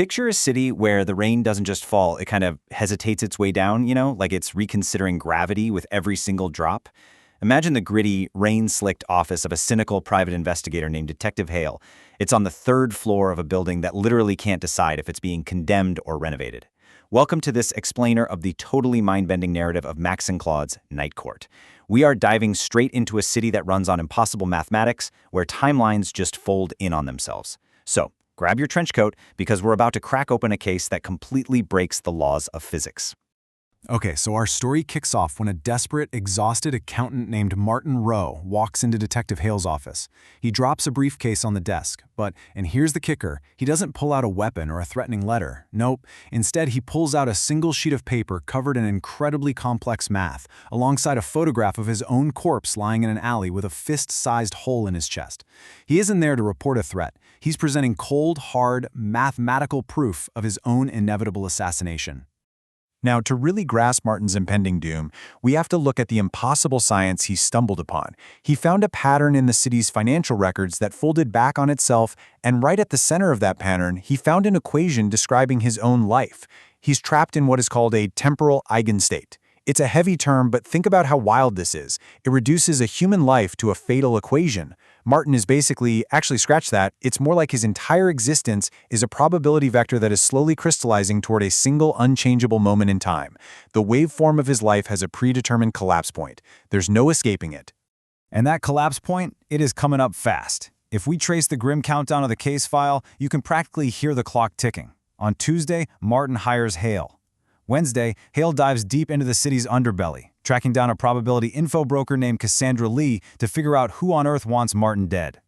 Picture a city where the rain doesn't just fall, it kind of hesitates its way down, like it's reconsidering gravity with every single drop. Imagine the gritty, rain-slicked office of a cynical private investigator named Detective Hale. It's on the third floor of a building that literally can't decide if it's being condemned or renovated. Welcome to this explainer of the totally mind-bending narrative of Max and Claude's Night Court. We are diving straight into a city that runs on impossible mathematics, where timelines just fold in on themselves. So, grab your trench coat, because we're about to crack open a case that completely breaks the laws of physics. Okay, so our story kicks off when a desperate, exhausted accountant named Martin Roe walks into Detective Hale's office. He drops a briefcase on the desk, but, and here's the kicker, he doesn't pull out a weapon or a threatening letter. Nope. Instead, he pulls out a single sheet of paper covered in incredibly complex math, alongside a photograph of his own corpse lying in an alley with a fist-sized hole in his chest. He isn't there to report a threat. He's presenting cold, hard, mathematical proof of his own inevitable assassination. Now, to really grasp Martin's impending doom, we have to look at the impossible science he stumbled upon. He found a pattern in the city's financial records that folded back on itself, and right at the center of that pattern, he found an equation describing his own life. He's trapped in what is called a temporal eigenstate. It's a heavy term, but think about how wild this is. It reduces a human life to a fatal equation. Martin is actually scratch that, it's more like his entire existence is a probability vector that is slowly crystallizing toward a single unchangeable moment in time. The waveform of his life has a predetermined collapse point. There's no escaping it. And that collapse point, it is coming up fast. If we trace the grim countdown of the case file, you can practically hear the clock ticking. On Tuesday, Martin hires Hale. Wednesday, Hale dives deep into the city's underbelly, tracking down a probability info broker named Cassandra Lee to figure out who on earth wants Martin dead.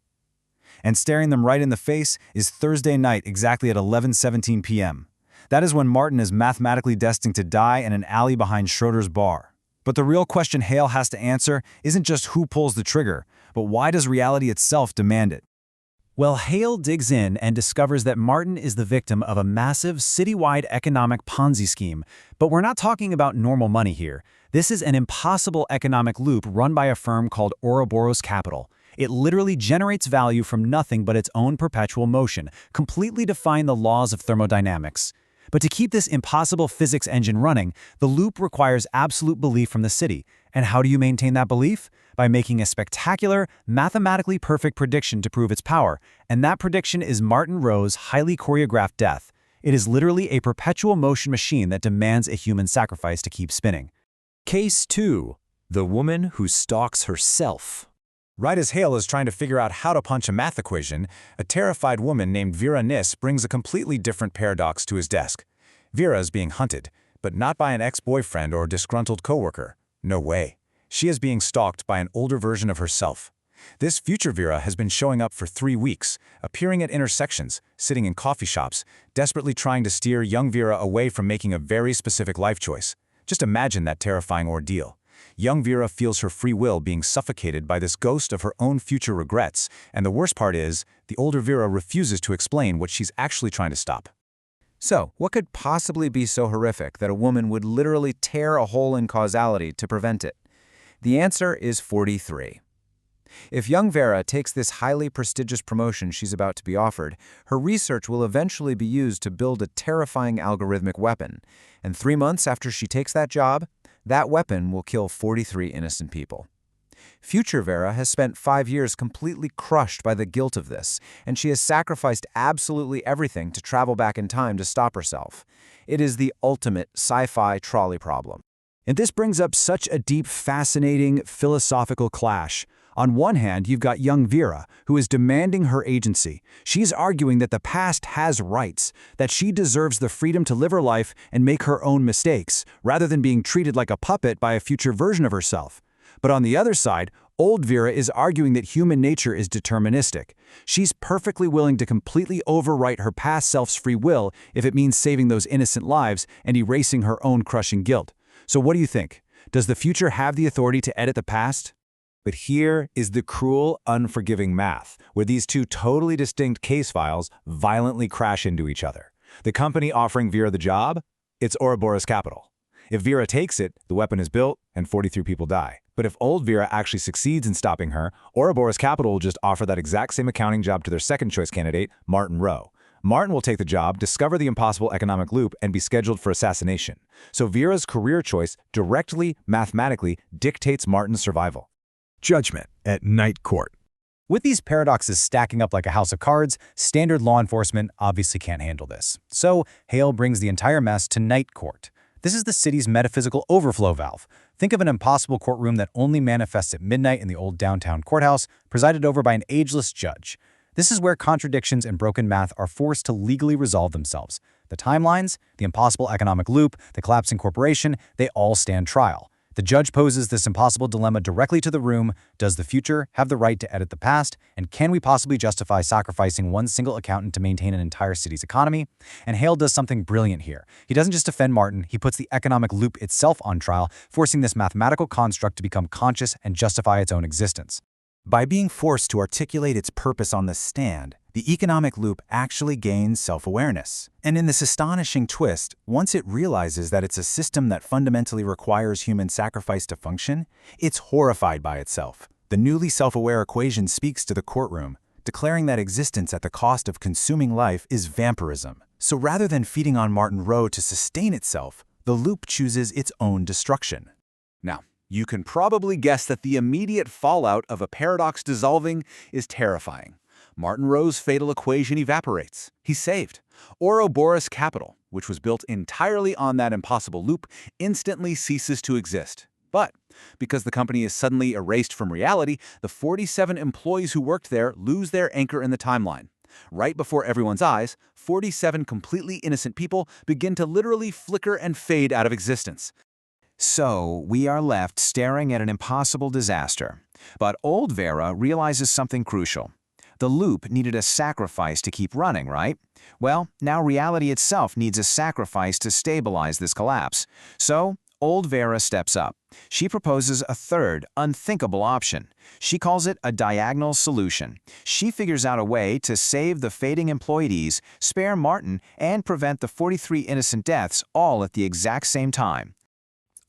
And staring them right in the face is Thursday night exactly at 11:17 p.m. That is when Martin is mathematically destined to die in an alley behind Schroeder's bar. But the real question Hale has to answer isn't just who pulls the trigger, but why does reality itself demand it? Well, Hale digs in and discovers that Martin is the victim of a massive citywide economic Ponzi scheme. But we're not talking about normal money here. This is an impossible economic loop run by a firm called Ouroboros Capital. It literally generates value from nothing but its own perpetual motion, completely defying the laws of thermodynamics. But to keep this impossible physics engine running, the loop requires absolute belief from the city. And how do you maintain that belief? By making a spectacular, mathematically perfect prediction to prove its power. And that prediction is Martin Roe's highly choreographed death. It is literally a perpetual motion machine that demands a human sacrifice to keep spinning. Case 2. The woman who stalks herself. Right as Hale is trying to figure out how to punch a math equation, a terrified woman named Vera Nis brings a completely different paradox to his desk. Vera is being hunted, but not by an ex-boyfriend or disgruntled coworker. No way. She is being stalked by an older version of herself. This future Vera has been showing up for 3 weeks, appearing at intersections, sitting in coffee shops, desperately trying to steer young Vera away from making a very specific life choice. Just imagine that terrifying ordeal. Young Vera feels her free will being suffocated by this ghost of her own future regrets, and the worst part is, the older Vera refuses to explain what she's actually trying to stop. So, what could possibly be so horrific that a woman would literally tear a hole in causality to prevent it? The answer is 43. If young Vera takes this highly prestigious promotion she's about to be offered, her research will eventually be used to build a terrifying algorithmic weapon. And 3 months after she takes that job, that weapon will kill 43 innocent people. Future Vera has spent 5 years completely crushed by the guilt of this, and she has sacrificed absolutely everything to travel back in time to stop herself. It is the ultimate sci-fi trolley problem. And this brings up such a deep, fascinating, philosophical clash. On one hand, you've got young Vera, who is demanding her agency. She's arguing that the past has rights, that she deserves the freedom to live her life and make her own mistakes, rather than being treated like a puppet by a future version of herself. But on the other side, old Vera is arguing that human nature is deterministic. She's perfectly willing to completely overwrite her past self's free will if it means saving those innocent lives and erasing her own crushing guilt. So what do you think? Does the future have the authority to edit the past? But here is the cruel, unforgiving math, where these two totally distinct case files violently crash into each other. The company offering Vera the job? It's Ouroboros Capital. If Vera takes it, the weapon is built and 43 people die. But if old Vera actually succeeds in stopping her, Ouroboros Capital will just offer that exact same accounting job to their second choice candidate, Martin Roe. Martin will take the job, discover the impossible economic loop, and be scheduled for assassination. So Vera's career choice directly, mathematically, dictates Martin's survival. Judgment at Night Court. With these paradoxes stacking up like a house of cards, standard law enforcement obviously can't handle this. So Hale brings the entire mess to Night Court. This is the city's metaphysical overflow valve. Think of an impossible courtroom that only manifests at midnight in the old downtown courthouse, presided over by an ageless judge. This is where contradictions and broken math are forced to legally resolve themselves. The timelines, the impossible economic loop, the collapsing corporation, they all stand trial. The judge poses this impossible dilemma directly to the room. Does the future have the right to edit the past? And can we possibly justify sacrificing one single accountant to maintain an entire city's economy? And Hale does something brilliant here. He doesn't just defend Martin, he puts the economic loop itself on trial, forcing this mathematical construct to become conscious and justify its own existence. By being forced to articulate its purpose on the stand, the economic loop actually gains self-awareness. And in this astonishing twist, once it realizes that it's a system that fundamentally requires human sacrifice to function, it's horrified by itself. The newly self-aware equation speaks to the courtroom, declaring that existence at the cost of consuming life is vampirism. So rather than feeding on Martin Roe to sustain itself, the loop chooses its own destruction. Now, you can probably guess that the immediate fallout of a paradox dissolving is terrifying. Martin Roe's fatal equation evaporates. He's saved. Ouroboros Capital, which was built entirely on that impossible loop, instantly ceases to exist. But because the company is suddenly erased from reality, the 47 employees who worked there lose their anchor in the timeline. Right before everyone's eyes, 47 completely innocent people begin to literally flicker and fade out of existence. So, we are left staring at an impossible disaster. But old Vera realizes something crucial. The loop needed a sacrifice to keep running, right? Well, now reality itself needs a sacrifice to stabilize this collapse. So, old Vera steps up. She proposes a third, unthinkable option. She calls it a diagonal solution. She figures out a way to save the fading employees, spare Martin, and prevent the 43 innocent deaths all at the exact same time.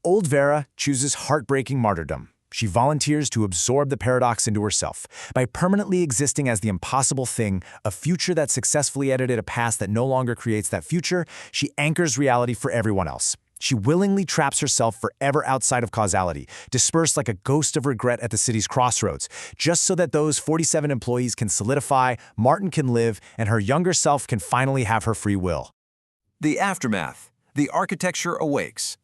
Old Vera chooses heartbreaking martyrdom. She volunteers to absorb the paradox into herself. By permanently existing as the impossible thing, a future that successfully edited a past that no longer creates that future, she anchors reality for everyone else. She willingly traps herself forever outside of causality, dispersed like a ghost of regret at the city's crossroads, just so that those 47 employees can solidify, Martin can live, and her younger self can finally have her free will. The aftermath. The architecture awakes.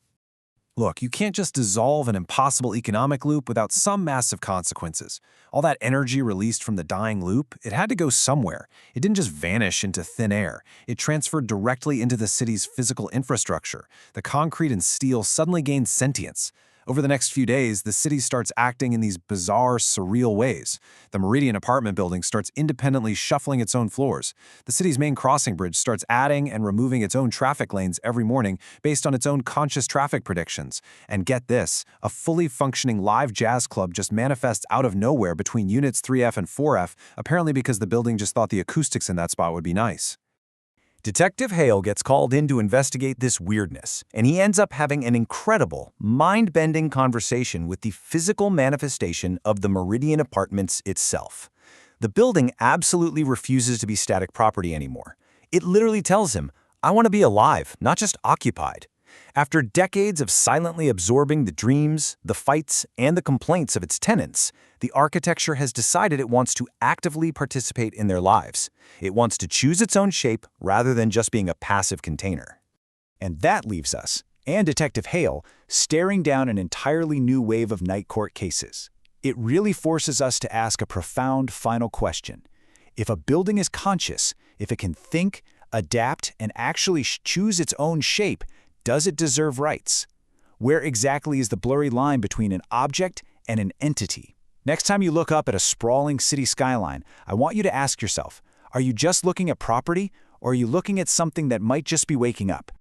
Look, you can't just dissolve an impossible economic loop without some massive consequences. All that energy released from the dying loop, it had to go somewhere. It didn't just vanish into thin air. It transferred directly into the city's physical infrastructure. The concrete and steel suddenly gained sentience. Over the next few days, the city starts acting in these bizarre, surreal ways. The Meridian apartment building starts independently shuffling its own floors. The city's main crossing bridge starts adding and removing its own traffic lanes every morning based on its own conscious traffic predictions. And get this, a fully functioning live jazz club just manifests out of nowhere between units 3F and 4F, apparently because the building just thought the acoustics in that spot would be nice. Detective Hale gets called in to investigate this weirdness, and he ends up having an incredible, mind-bending conversation with the physical manifestation of the Meridian Apartments itself. The building absolutely refuses to be static property anymore. It literally tells him, "I want to be alive, not just occupied." After decades of silently absorbing the dreams, the fights, and the complaints of its tenants, the architecture has decided it wants to actively participate in their lives. It wants to choose its own shape rather than just being a passive container. And that leaves us, and Detective Hale, staring down an entirely new wave of night court cases. It really forces us to ask a profound final question. If a building is conscious, if it can think, adapt, and actually choose its own shape, does it deserve rights? Where exactly is the blurry line between an object and an entity? Next time you look up at a sprawling city skyline, I want you to ask yourself, are you just looking at property, or are you looking at something that might just be waking up?